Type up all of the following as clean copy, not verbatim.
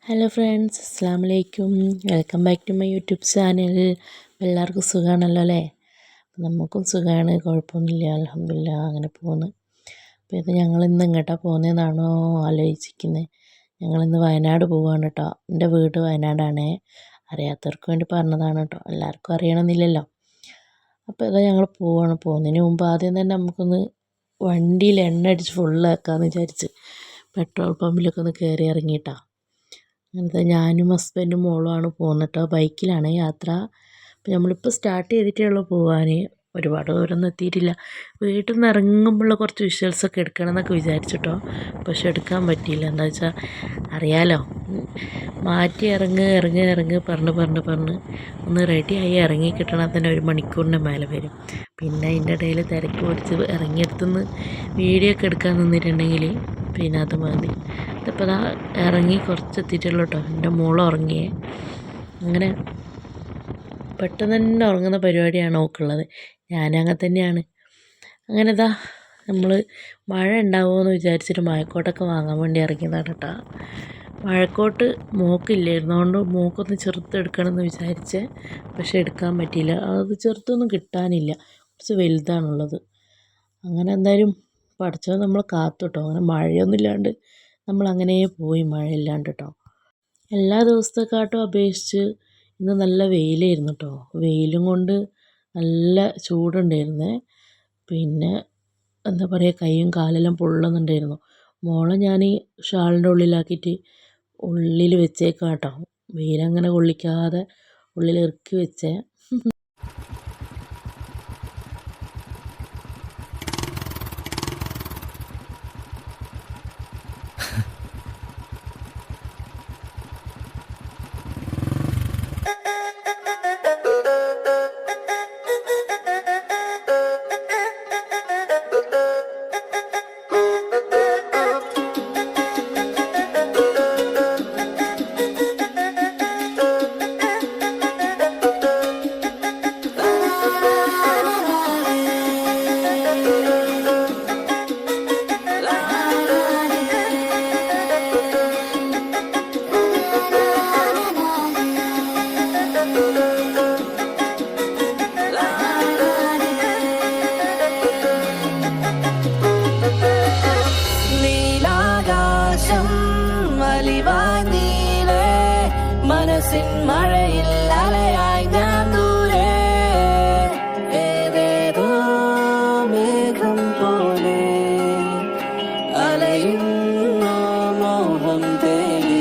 Hello friends, അസ്സാം വലൈക്കും. Welcome back to my YouTube channel. എല്ലാവർക്കും സുഖമാണല്ലോ അല്ലേ? നമുക്കും സുഖമാണ്, കുഴപ്പമൊന്നുമില്ല, അൽഹംദുലില്ലാ. അങ്ങനെ പോകുന്നു. അപ്പോൾ ഇത് ഞങ്ങളിന്ന് എങ്ങോട്ടാണ് പോകുന്നതെന്നാണോ ആലോചിക്കുന്നത്. ഞങ്ങളിന്ന് വയനാട് പോവുകയാണ് കേട്ടോ. എൻ്റെ വീട് വയനാടാണേ. അറിയാത്തവർക്ക് വേണ്ടി പറഞ്ഞതാണ് കേട്ടോ, എല്ലാവർക്കും അറിയണമെന്നില്ലല്ലോ. അപ്പോൾ ഇതാ ഞങ്ങൾ പോകുന്നതിന് മുമ്പ് ആദ്യം തന്നെ നമുക്കൊന്ന് വണ്ടിയിൽ എണ്ണ അടിച്ച് ഫുള്ളാക്കാമെന്ന് വിചാരിച്ച് പെട്രോൾ പമ്പിലൊക്കെ ഒന്ന് കയറി ഇറങ്ങിയിട്ടാ. അങ്ങനത്തെ ഞാനും ഹസ്ബൻഡും മോളുമാണ് പോകുന്നത് കേട്ടോ. ബൈക്കിലാണ് യാത്ര. അപ്പോൾ നമ്മളിപ്പോൾ സ്റ്റാർട്ട് ചെയ്തിട്ടേ ഉള്ളൂ പോകാൻ. ഒരുപാട് ദൂരമൊന്നും എത്തിയിട്ടില്ല. വീട്ടിൽ നിന്ന് ഇറങ്ങുമ്പോഴുള്ള കുറച്ച് വിഷ്വൽസൊക്കെ എടുക്കണം എന്നൊക്കെ വിചാരിച്ചിട്ടോ, പക്ഷെ എടുക്കാൻ പറ്റിയില്ല. എന്താ വെച്ചാൽ അറിയാലോ, മാറ്റി ഇറങ്ങ് പറഞ്ഞ് ഒന്ന് റെഡിയായി ഇറങ്ങി കിട്ടണം തന്നെ 1 മണിക്കൂറിൻ്റെ മേലെ വരും. പിന്നെ അതിൻ്റെ ഇടയിൽ തിരക്ക് പിടിച്ച് ഇറങ്ങിയെടുത്തുനിന്ന് വീഡിയോ ഒക്കെ എടുക്കാൻ നിന്നിട്ടുണ്ടെങ്കിൽ പിന്നെ അത് മതി. ഇതിപ്പോൾ അതാ ഇറങ്ങി കുറച്ചെത്തിയിട്ടുള്ളൂ കേട്ടോ. എൻ്റെ മോൾ ഉറങ്ങിയേ. അങ്ങനെ പെട്ടെന്ന് തന്നെ ഉറങ്ങുന്ന പരിപാടിയാണ് ഓക്കുള്ളത്. ഞാനങ്ങനെ തന്നെയാണ്. അങ്ങനെ ഇതാ നമ്മൾ മഴ ഉണ്ടാവുമെന്ന് വിചാരിച്ചിട്ട് മഴക്കോട്ടൊക്കെ വാങ്ങാൻ വേണ്ടി ഇറങ്ങിയതാണ് കേട്ടോ. മഴക്കോട്ട് മോക്കില്ലായിരുന്നു, അതുകൊണ്ട് മോക്കൊന്ന് ചെറുത്തെടുക്കണമെന്ന് വിചാരിച്ച്, പക്ഷെ എടുക്കാൻ പറ്റിയില്ല. അത് ചെറുത്തൊന്നും കിട്ടാനില്ല, കുറച്ച് വലുതാണുള്ളത്. അങ്ങനെ എന്തായാലും പഠിച്ചത് നമ്മൾ കാത്തു കേട്ടോ. അങ്ങനെ മഴയൊന്നും ഇല്ലാണ്ട് നമ്മളങ്ങനെ പോയി, മഴയില്ലാണ്ട് കേട്ടോ. എല്ലാ ദിവസത്തെക്കാട്ടും അപേക്ഷിച്ച് ഇന്ന് നല്ല വെയിലായിരുന്നു കേട്ടോ. വെയിലും കൊണ്ട് നല്ല ചൂടുണ്ടായിരുന്നേ. പിന്നെ എന്താ പറയുക, കൈയും കാലെല്ലാം പൊള്ളുന്നുണ്ടായിരുന്നു. മോളെ ഞാൻ ഷാളിൻ്റെ ഉള്ളിലാക്കിയിട്ട് ഉള്ളിൽ വെച്ചേക്കാം കേട്ടോ. വെയിലങ്ങനെ കൊള്ളിക്കാതെ ഉള്ളിൽ ഇറക്കി വെച്ചേ. മനസ്സിൻ മഴയിൽ അലയായി ഞാൻ ദൂരെ, ഏതേതോ മേഘം പോലെ അലയുന്നു മോഹം തേടി.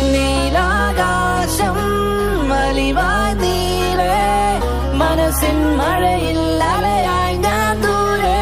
നീലാകാശം വലിവായി നീളെ, മനസ്സിൻ മഴയിൽ അലയായി ഞാൻ ദൂരെ.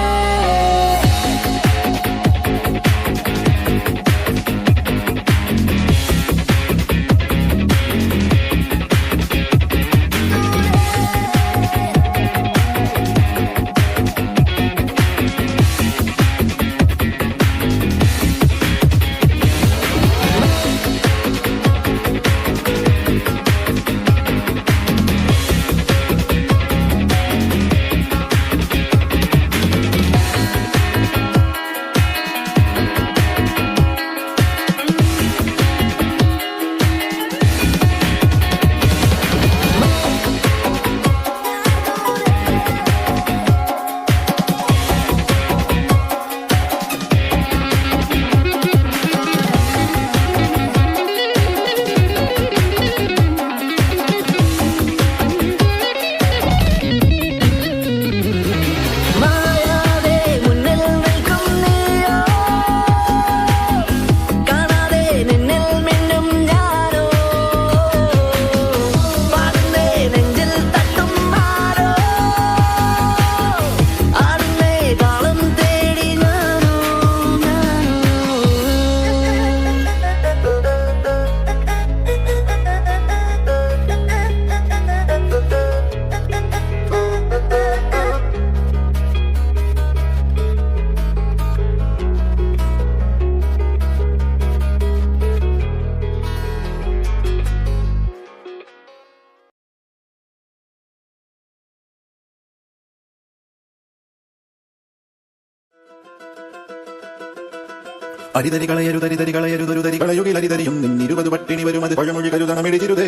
അരിതരി കളയരുതരിതരി കളയരുതൊരുതരി കളയുകിലരിതരിയും നിന്നിരുപത് പട്ടിണി വരും അത് പഴമൊഴി കരുതണമെഴുതിരുതേ.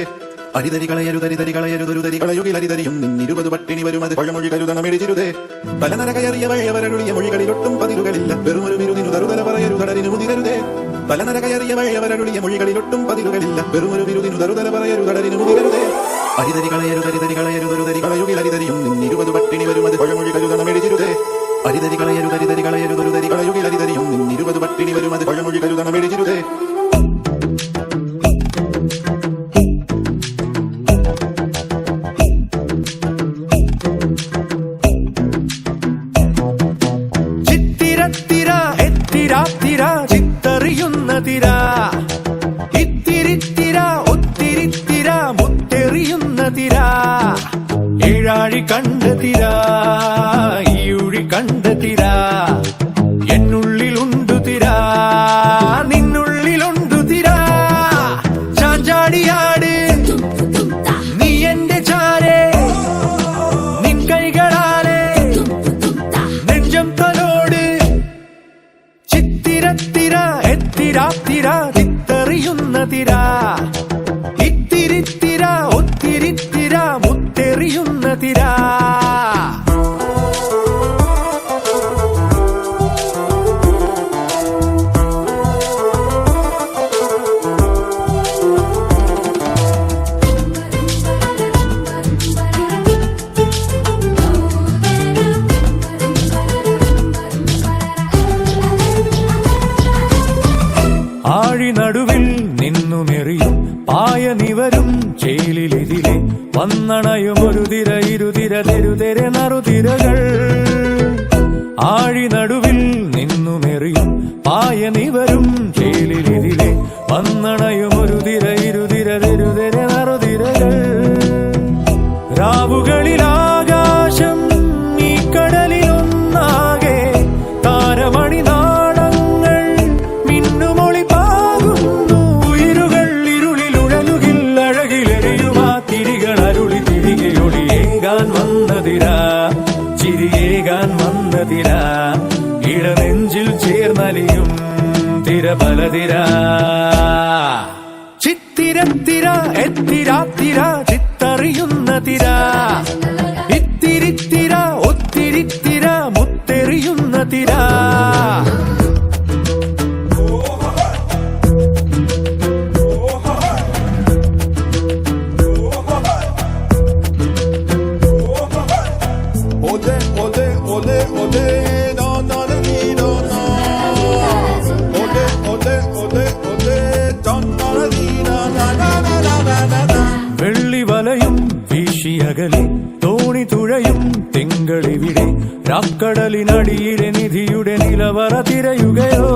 അരിതരി കളയരുതരിതരി കളയരുതൊരുതരി കളയുകിലരിതരിയും നിന്നിരുപത് പട്ടിണി വരും അത് പഴമൊഴി കരുതണമെഴുതിരുതേ. തലനരകയറിയ വഴയവരരുളിയ മൊഴികളിലൊട്ടും പതിരുകളില്ല വെറുമൊരു വിരുദിനു തറുതല പറയരുതടരിനു മുതിരരുതേ. തലനരകയറിയ വഴയവരരുളിയ മൊഴികളിലൊട്ടും പതിരുകളില്ല വെറുമൊരു വിരുദിനു തറുതല പറയരുതടരിനു മുതിരരുതേ. അരിതരി കളയരുതരിതരി കളയരുതൊരുതരി കളയുകിലരിതരിയും നിന്നിരുപത് പട്ടിണി വരും അത് പഴമൊഴി കരുതണമെഴുതിരുതേ. അരിതരി കളയരുതരിതരി കളയരുതൊരുതരി കളയുകിലരിതരിയും നിന്നിരുപത് പട്ടിണി വരും അത് പഴമൊഴി കരുതണമെഴുതിരുതേ. ചിത്തിരത്തിര എത്തിരാത്തിര ചിത്തറിയുന്ന തിര ഇത്തിരിത്തിര ഒത്തിരിത്തിര മുത്തെറിയുന്ന തിര ഏഴാഴി കണ്ട തിര ഈഴി കണ്ട തിര എന്നുള്ളിലുണ്ടു തിര നിന്നുള്ളിലുണ്ടു തിര ചാഞ്ചാടിയാട് നീ എന്റെ ചാരേ നിൻ കൈകളാലേ നെഞ്ചം തലോട് ചിത്തിരത്തിര എത്തിരാത്തിര ചിത്തറിയുന്ന തിര ഇത്തിരിത്തിര ഒത്തിരിത്തിര മുത്തെറിയുന്ന തിര ആഴി നടുവിൽ നിന്നുമെറിയും പായ നിവരും ചേലിലിതിലെ വന്നണയും ഒരു തിര ഇരുതിര തെരുതെര നറുതിരകൾ ആഴി നടുവിൽ നിന്നുമെറിയും പായ നിവരും ചേലിലിതിലെ വന്നണയും ഒരു തിര ഇരുതിര തെരുതെര നറുതിരകൾ രാവുകളിലാകാശം ഈ കടലിലൊന്നാകെ താരമണി നാളങ്ങൾ മിന്നുമൊളി പാകുന്നു ഉയരുകൾ ഇരുളിലുഴലുകിൽ അഴകിലെറിയുമാ തിരികൾ അരുളി തിരികെ ഒളിയേകാൻ വന്നതിര ചിരിയേകാൻ വന്നതിര ഇടനെഞ്ചിൽ ചേർന്നലിയും തിരബലതിര ചിത്തിരത്തിര എത്തിരാത്തിര ചിത്തറിയുന്ന തിര ഇത്തിരിത്തിര ഒത്തിരിത്തിര മുത്തെറിയുന്ന തിര Ode ode ode ode na na na ni na na. Ode ode ode ode na na ni na na na na na na na. വെള്ളി വലയും വീശിയകലെ തോണി തുഴയും തിങ്കളിവിടെ രാക്കടലിനടിയിലെ നിധിയുടെ നിലവറ തിരയുകയോ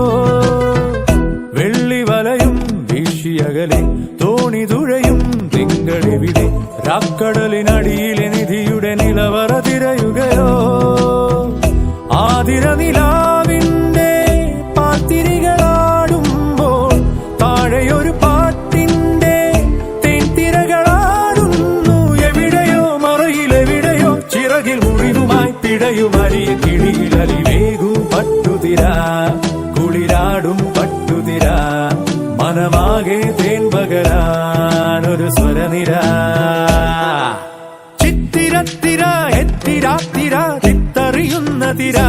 വെള്ളി വലയും വീശിയകലെ തോണി തുഴയും തിങ്കളിവിടെ രാക്കടലിനടിയിലെ നിധിയുടെ നിലവറ തിരയുകയോ ആതിര നിലാവിന്റെ പാത്തിരികളാടുമ്പോൾ താഴെയൊരു പാട്ടിന്റെ തേൻതിരകളാടുന്നു എവിടെയോ മറയിലെവിടെയോ ചിറകിൽ മുറിവുമായി പിടയുമരിയ കിളിയിലലിവേകും പട്ടുതിര കുളിരാടും പട്ടുതിര മനമാകെ തേൻ പകരാനൊരു സ്വരനിര ചിത്തിരത്തിര എത്തിരാത്തിര ചിത്തറിയുന്ന തിര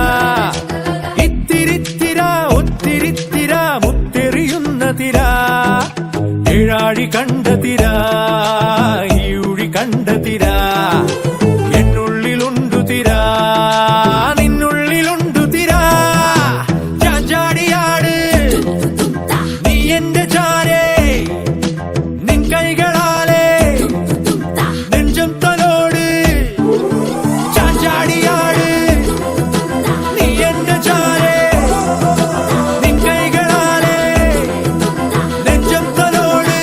ഇത്തിരിത്തിര ഒത്തിരിത്തിര മുത്തെറിയുന്ന തിര ഏഴാഴി കണ്ട തിര ഈഴി കണ്ട തിര എന്നുള്ളിലുണ്ടു തിര നിന്നുള്ളിലുണ്ടു തിര ചാഞ്ചാടിയാട് നീ എന്റെ ചാരേ നിൻ കൈകളാലേ നെഞ്ചം തലോട് ചാഞ്ചാടിയാട് നീ എന്റെ ചാരേ നിൻ കൈകളാലേ നെഞ്ചം തലോട്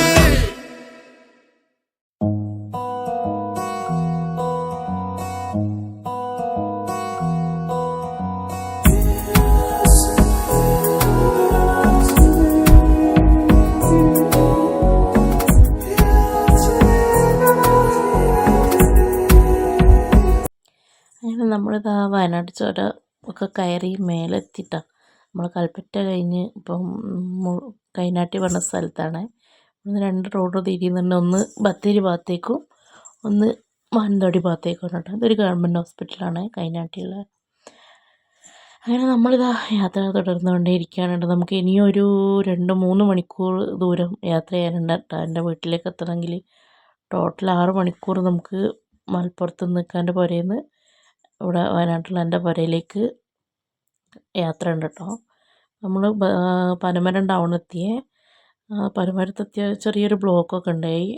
അങ്ങനെ നമ്മളിതാ വയനാട് ചുരം ഒക്കെ കയറി മേലെത്തിയിട്ടാണ്. നമ്മൾ കൽപ്പറ്റ കഴിഞ്ഞ് ഇപ്പം കൈനാട്ടി പറഞ്ഞ സ്ഥലത്താണ്. ഇന്ന് 2 റോഡ് തിരിയുന്നുണ്ട്. ഒന്ന് ബത്തേരി ഭാഗത്തേക്കും ഒന്ന് മാനന്തവാടി ഭാഗത്തേക്കും കേട്ടോ. ഇതൊരു ഗവൺമെൻറ് ഹോസ്പിറ്റലാണ് കൈനാട്ടിയുള്ള. അങ്ങനെ നമ്മളിതാ യാത്ര തുടർന്നുകൊണ്ടേയിരിക്കുകയാണ്. നമുക്ക് ഇനിയും ഒരു 2-3 മണിക്കൂർ ദൂരം യാത്ര ചെയ്യാനുണ്ട് കേട്ടോ. എൻ്റെ വീട്ടിലേക്ക് എത്തണമെങ്കിൽ ടോട്ടൽ 6 മണിക്കൂർ നമുക്ക് മലപ്പുറത്ത് നിൽക്കാൻ്റെ പുരയിൽ നിന്ന് ഇവിടെ വയനാട്ടിലുള്ള എൻ്റെ പുരയിലേക്ക് യാത്ര ഉണ്ട് കേട്ടോ. നമ്മൾ പനമരം ടൗണെത്തിയേ. പനമരത്തെത്തിയ ചെറിയൊരു ബ്ലോക്കൊക്കെ ഉണ്ടായി.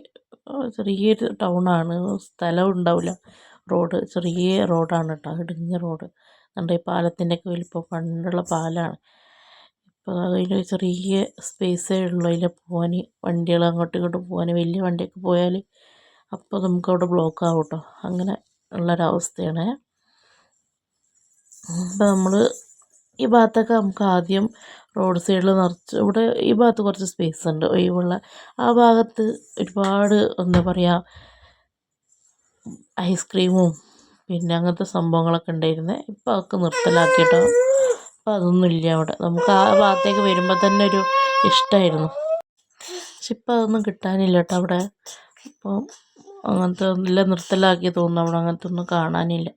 ചെറിയൊരു ടൗണാണ്, സ്ഥലം ഉണ്ടാവില്ല. റോഡ് ചെറിയ റോഡാണ് കേട്ടോ, ഇടുങ്ങിയ റോഡ്. നമ്മുടെ ഈ പാലത്തിൻ്റെയൊക്കെ വലിപ്പം പണ്ടുള്ള പാലമാണ്. ഇപ്പോൾ അതിൽ ചെറിയ സ്പേസേ ഉള്ളൂ അതിൽ പോകാൻ, വണ്ടികൾ അങ്ങോട്ടും ഇങ്ങോട്ടും പോകാൻ. വലിയ വണ്ടിയൊക്കെ പോയാൽ അപ്പോൾ നമുക്കവിടെ ബ്ലോക്ക് ആവും കേട്ടോ. അങ്ങനെ ഉള്ളൊരവസ്ഥയാണ്. അപ്പോൾ നമ്മൾ ഈ ഭാഗത്തൊക്കെ നമുക്ക് ആദ്യം റോഡ് സൈഡിൽ നിറച്ച്, ഇവിടെ ഈ ഭാഗത്ത് കുറച്ച് സ്പേസ് ഉണ്ട് ഒഴിവുള്ള. ആ ഭാഗത്ത് ഒരുപാട് എന്താ പറയുക ഐസ്ക്രീമും പിന്നെ അങ്ങനത്തെ സംഭവങ്ങളൊക്കെ ഉണ്ടായിരുന്നത്. ഇപ്പോൾ അതൊക്കെ നിർത്തലാക്കിയിട്ടോ. അപ്പോൾ അതൊന്നും ഇല്ല അവിടെ. നമുക്ക് ആ ഭാഗത്തേക്ക് വരുമ്പോൾ തന്നെ ഒരു ഇഷ്ടമായിരുന്നു. പക്ഷെ ഇപ്പോൾ അതൊന്നും കിട്ടാനില്ല കേട്ടോ അവിടെ. അപ്പോൾ അങ്ങനത്തെ എല്ലാം നിർത്തലാക്കി തോന്നുന്നു. അവിടെ അങ്ങനത്തെ ഒന്നും കാണാനില്ല.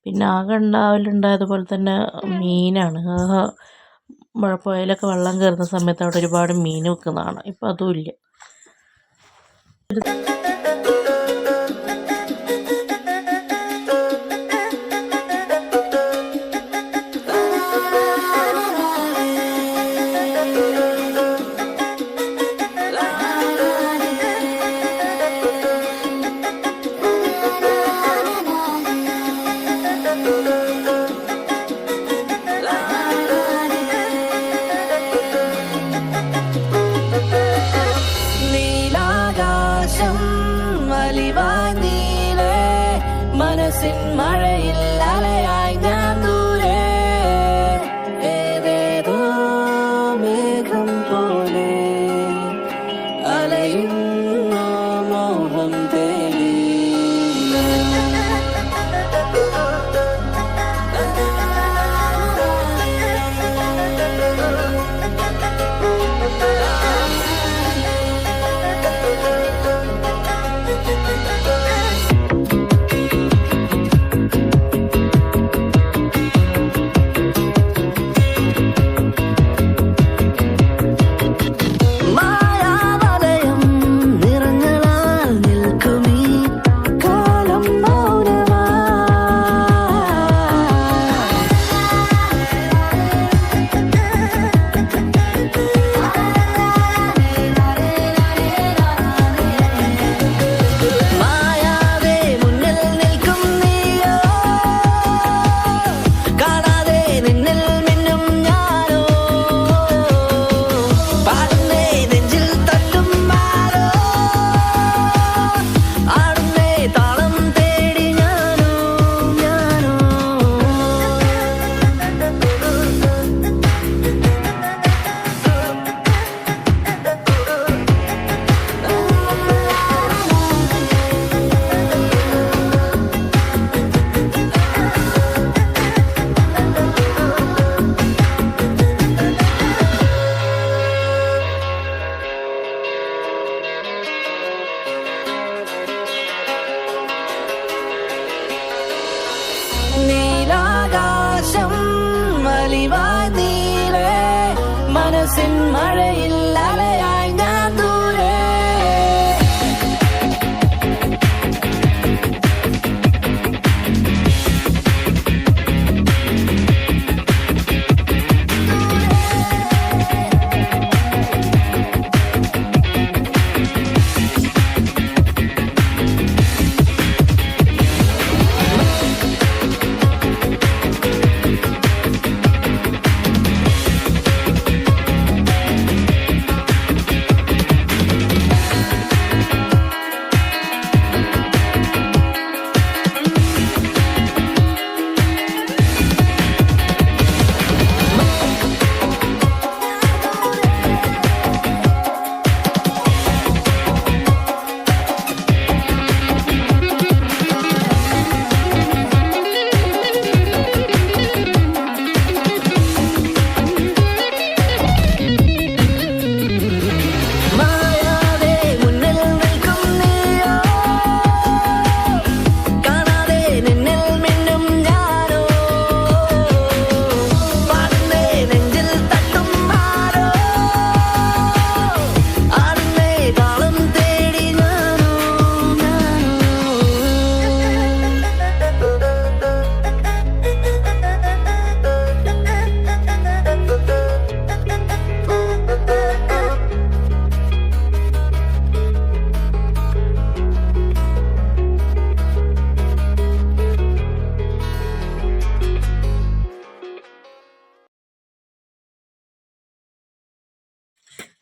പിന്നെ ആകെ ഉണ്ടാവലുണ്ടായതുപോലെ തന്നെ മീനാണ്. പുഴയിലൊക്കെ വെള്ളം കയറുന്ന സമയത്ത് അവിടെ ഒരുപാട് മീൻ വെക്കുന്നതാണ്. ഇപ്പം അതും ഇല്ല. മനസ്സിൻ മഴയിൽ അലയായി ഞാൻ ദൂരെ, ഏതേതോ മേഘം പോലെ അലയുന്നു മോഹം തേടി. മനസ്സിൻ മഴയിൽ അലയായി ഞാൻ ദൂരെ.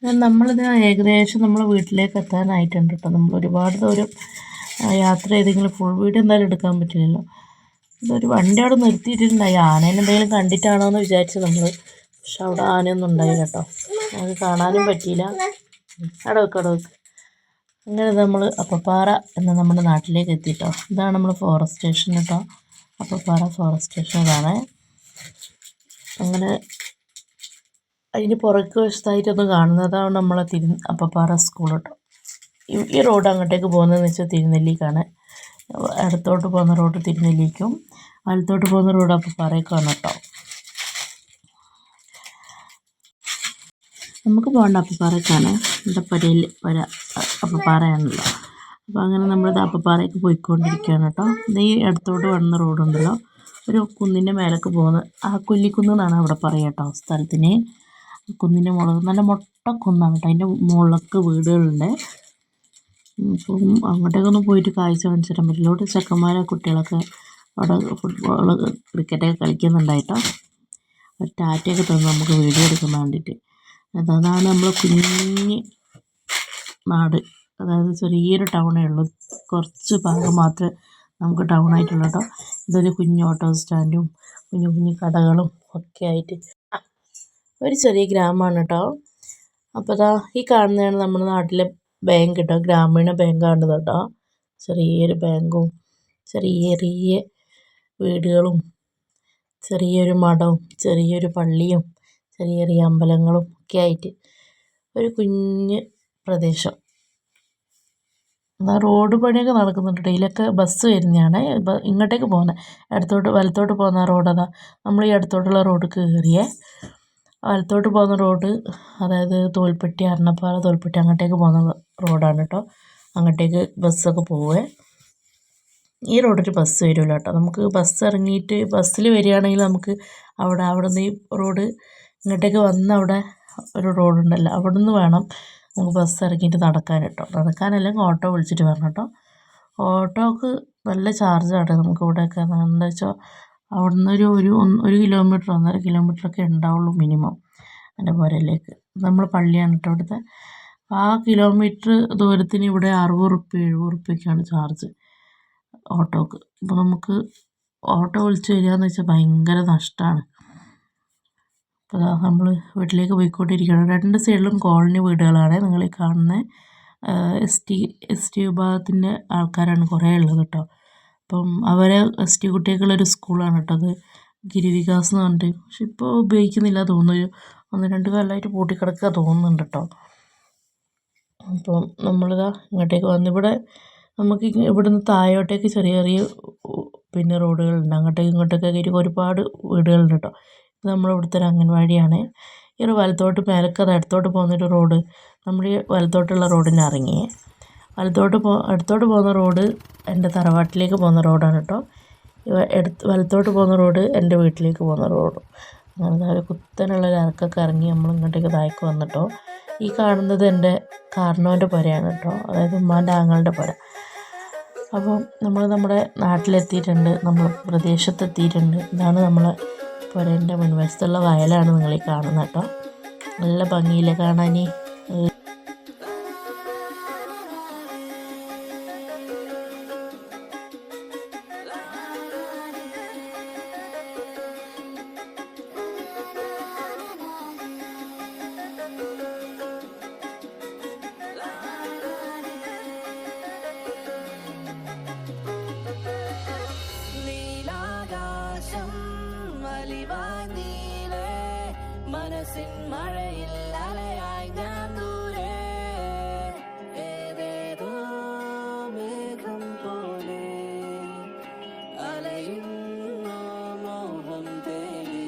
നമ്മളിത് ഏകദേശം നമ്മൾ വീട്ടിലേക്ക് എത്താനായിട്ടുണ്ട് കേട്ടോ. നമ്മൾ ഒരുപാട് ദൂരം യാത്ര ചെയ്തെങ്കിലും ഫുൾ വീഡിയോ എന്തായാലും എടുക്കാൻ പറ്റില്ലല്ലോ. ഇതൊരു വണ്ടി അവിടെ നിർത്തിയിട്ടിട്ടുണ്ടായി. ആനേനെ എന്തെങ്കിലും കണ്ടിട്ടാണോ എന്ന് വിചാരിച്ചു നമ്മൾ. പക്ഷെ അവിടെ ആനയൊന്നും ഉണ്ടായില്ല കേട്ടോ. അത് കാണാനും പറ്റിയില്ല. അവിടെ വെക്ക്. അങ്ങനെ നമ്മൾ അപ്പപ്പാറ എന്ന നമ്മുടെ നാട്ടിലേക്ക് എത്തിയിട്ടോ. ഇതാണ് നമ്മൾ ഫോറസ്റ്റ് സ്റ്റേഷൻ കേട്ടോ. അപ്പപ്പാറ ഫോറസ്റ്റ് സ്റ്റേഷൻ കാണാൻ. അങ്ങനെ അതിന് പുറകു വശത്തായിട്ടൊന്ന് കാണുന്നതാണ് നമ്മളെ അപ്പപ്പാറ സ്കൂൾ കേട്ടോ. ഈ റോഡ് അങ്ങോട്ടേക്ക് പോകുന്നതെന്ന് വെച്ചാൽ തിരുനെല്ലിക്കാണ്. ഇടത്തോട്ട് പോകുന്ന റോഡ് തിരുനെല്ലിക്കും വലത്തോട്ട് പോകുന്ന റോഡ് അപ്പപ്പാറയ്ക്കാണ് കേട്ടോ. നമുക്ക് പോകേണ്ട അപ്പപ്പാറയ്ക്കാണ്. ഇവിടെ പുര അപ്പപ്പാറയാണല്ലോ. അപ്പോൾ അങ്ങനെ നമ്മളിത് അപ്പപ്പാറയ്ക്ക് പോയിക്കൊണ്ടിരിക്കുകയാണ് കേട്ടോ. ഇത് ഈ ഇടത്തോട്ട് വന്ന റോഡുണ്ടല്ലോ, ഒരു കുന്നിൻ്റെ മേലേക്ക് പോകുന്ന കുല്ലിക്കുന്ന് എന്നാണ് അവിടെ പറയുക കേട്ടോ സ്ഥലത്തിന്. കുന്നിൻ്റെ മുകളിൽ നല്ല മൊട്ടക്കുന്നാണ് കേട്ടോ. അതിൻ്റെ മുകളിലൊക്കെ വീടുകളുണ്ട്. ഇപ്പം അങ്ങോട്ടേക്കൊന്നും പോയിട്ട് കാഴ്ച കാണിച്ചു തരാൻ പറ്റില്ല. ഇവിടെ ചെക്കന്മാരെ കുട്ടികളൊക്കെ അവിടെ ഫുട്ബോൾ ക്രിക്കറ്റൊക്കെ കളിക്കുന്നുണ്ടായിട്ടോ. ഒരു ടാറ്റയൊക്കെ തന്നു നമുക്ക് വീഡിയോ എടുക്കാൻ വേണ്ടിയിട്ട്. അതാണ് നമ്മൾ കുഞ്ഞ് നാട്. അതായത് ചെറിയൊരു ടൗണേ ഉള്ളൂ. കുറച്ച് ഭാഗം മാത്രമേ നമുക്ക് ടൗൺ ആയിട്ടുള്ളൂ കേട്ടോ. ഇതൊരു കുഞ്ഞ് ഓട്ടോ സ്റ്റാൻഡും കുഞ്ഞു കുഞ്ഞു കടകളും ഒക്കെ ആയിട്ട് ഒരു ചെറിയ ഗ്രാമമാണ് കേട്ടോ. അപ്പോൾ അതാ ഈ കാണുന്നതാണ് നമ്മുടെ നാട്ടിലെ ബാങ്ക് കേട്ടോ. ഗ്രാമീണ ബാങ്കാണ് കേട്ടോ. ചെറിയൊരു ബാങ്കും ചെറിയ ചെറിയ വീടുകളും ചെറിയൊരു മഠവും ചെറിയൊരു പള്ളിയും ചെറിയ ചെറിയ അമ്പലങ്ങളും ഒക്കെ ആയിട്ട് ഒരു കുഞ്ഞ് പ്രദേശം. റോഡ് പണിയൊക്കെ നടക്കുന്നുണ്ട്. ഇതിലൊക്കെ ബസ് വരുന്നതാണ്. ഇങ്ങോട്ടേക്ക് പോകുന്നത് വലത്തോട്ട് പോകുന്ന റോഡ്. അതാ നമ്മൾ ഈ അടുത്തോട്ടുള്ള റോഡ് കയറിയേ. വലത്തോട്ട് പോകുന്ന റോഡ് അതായത് തോൽപ്പെട്ടി, അരണപ്പാറ, തോൽപ്പെട്ടി അങ്ങോട്ടേക്ക് പോകുന്ന റോഡാണ് കേട്ടോ. അങ്ങോട്ടേക്ക് ബസ്സൊക്കെ പോവേ. ഈ റോഡിൽ ബസ് വരില്ല കേട്ടോ. നമുക്ക് ബസ് ഇറങ്ങിയിട്ട് ബസ്സിൽ വരികയാണെങ്കിൽ നമുക്ക് അവിടെ നിന്ന് ഈ റോഡ് ഇങ്ങോട്ടേക്ക് വന്ന് അവിടെ ഒരു റോഡുണ്ടല്ലോ, അവിടെ നിന്ന് വേണം നമുക്ക് ബസ് ഇറങ്ങിയിട്ട് നടക്കാൻ കേട്ടോ. നടക്കാനല്ലെങ്കിൽ ഓട്ടോ വിളിച്ചിട്ട് വരണം കേട്ടോ. ഓട്ടോക്ക് നല്ല ചാർജാണ് നമുക്ക് ഇവിടെയൊക്കെ. എന്താ വെച്ചാൽ അവിടെ നിന്ന് ഒരു കിലോമീറ്റർ 1.5 കിലോമീറ്ററൊക്കെ ഉണ്ടാവുള്ളൂ മിനിമം എൻ്റെ പുരയിലേക്ക്. നമ്മൾ പള്ളിയാണ് കേട്ടോ ഇവിടുത്തെ. ആ കിലോമീറ്റർ ദൂരത്തിന് ഇവിടെ 60 റുപ്യ 70 റുപ്യൊക്കെയാണ് ചാർജ് ഓട്ടോക്ക്. അപ്പോൾ നമുക്ക് ഓട്ടോ വിളിച്ച് വരികയെന്ന് വെച്ചാൽ ഭയങ്കര നഷ്ടമാണ്. അപ്പോൾ നമ്മൾ വീട്ടിലേക്ക് പോയിക്കൊണ്ടിരിക്കുകയാണ്. 2 സൈഡിലും കോളനി വീടുകളാണ് നിങ്ങൾ ഈ കാണുന്നത്. എസ് ടി വിഭാഗത്തിൻ്റെ ആൾക്കാരാണ് കുറേ ഉള്ളത് കേട്ടോ. അപ്പം അവരെ എസ് ടി കുട്ടികൾക്കുള്ളൊരു സ്കൂളാണ് കേട്ടോ അത്. ഗിരിവികാസ് എന്ന് പറഞ്ഞിട്ട്. പക്ഷെ ഇപ്പോൾ ഉപയോഗിക്കുന്നില്ല തോന്നുന്നു. 1-2 കൊല്ലമായിട്ട് പൂട്ടിക്കിടക്കുക തോന്നുന്നുണ്ട് കേട്ടോ. അപ്പം നമ്മളിതാ ഇങ്ങോട്ടേക്ക് വന്നിവിടെ നമുക്ക് ഇവിടുന്ന് താഴോട്ടേക്ക് ചെറിയ ചെറിയ പിന്നെ റോഡുകളുണ്ട്. അങ്ങോട്ടേക്ക് ഇങ്ങോട്ടൊക്കെ ആയിട്ട് ഒരുപാട് വീടുകളുണ്ട് കേട്ടോ. ഇത് നമ്മളിവിടുത്തെ ഒരു അംഗൻവാടിയാണ്. ഈ ഒരു വലത്തോട്ട് മേലക്ക് അത് ഇടത്തോട്ട് പോകുന്നൊരു റോഡ്. നമ്മൾ ഈ വലത്തോട്ടുള്ള റോഡിന് ഇറങ്ങിയേ. ഇടത്തോട്ട് പോകുന്ന റോഡ് എൻ്റെ തറവാട്ടിലേക്ക് പോകുന്ന റോഡാണ് കേട്ടോ. വലത്തോട്ട് പോകുന്ന റോഡ് എൻ്റെ വീട്ടിലേക്ക് പോകുന്ന റോഡ്. അങ്ങനെ ഒരു കുത്തനുള്ളൊരു ഇറക്കൊക്കെ ഇറങ്ങി നമ്മൾ ഇങ്ങോട്ടേക്ക് താഴേക്ക് വന്നിട്ടോ. ഈ കാണുന്നത് എൻ്റെ കാർണോൻ്റെ പുരയാണ് കേട്ടോ. അതായത് ഉമ്മാൻ്റെ ആങ്ങളുടെ പുര. അപ്പം നമ്മൾ നമ്മുടെ നാട്ടിലെത്തിയിട്ടുണ്ട്. നമ്മൾ പ്രദേശത്തെത്തിയിട്ടുണ്ട്. ഇതാണ് നമ്മളെ പുരേൻ്റെ മുൻവശത്തുള്ള വയലാണ് നിങ്ങൾ ഈ കാണുന്നത് കേട്ടോ. നല്ല ഭംഗിയില്ലേ കാണാൻ. മനസ്സിൻ മഴയിൽ അലയായി ഞാൻ ദൂരെ ഏതേതോ മേഘം പോലെ അലയുന്നു മോഹം തേടി.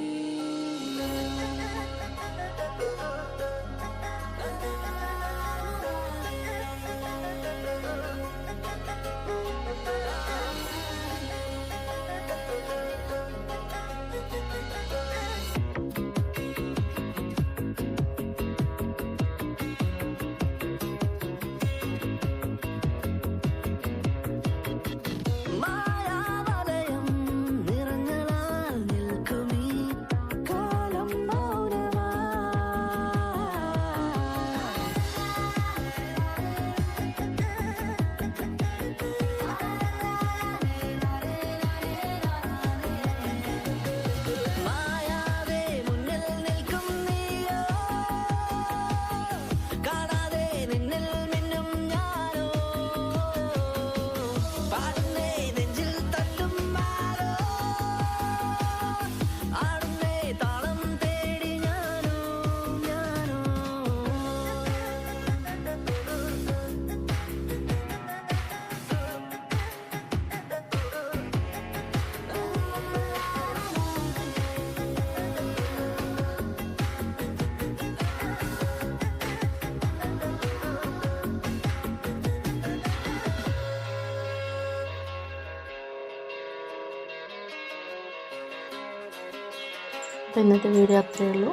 അപ്പോൾ ഇന്നത്തെ വീഡിയോ അത്രയേ ഉള്ളൂ.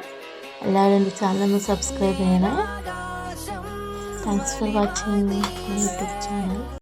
എല്ലാവരും എൻ്റെ ചാനൽ ഒന്ന് സബ്സ്ക്രൈബ് ചെയ്യണേ. Thanks for watching my YouTube channel.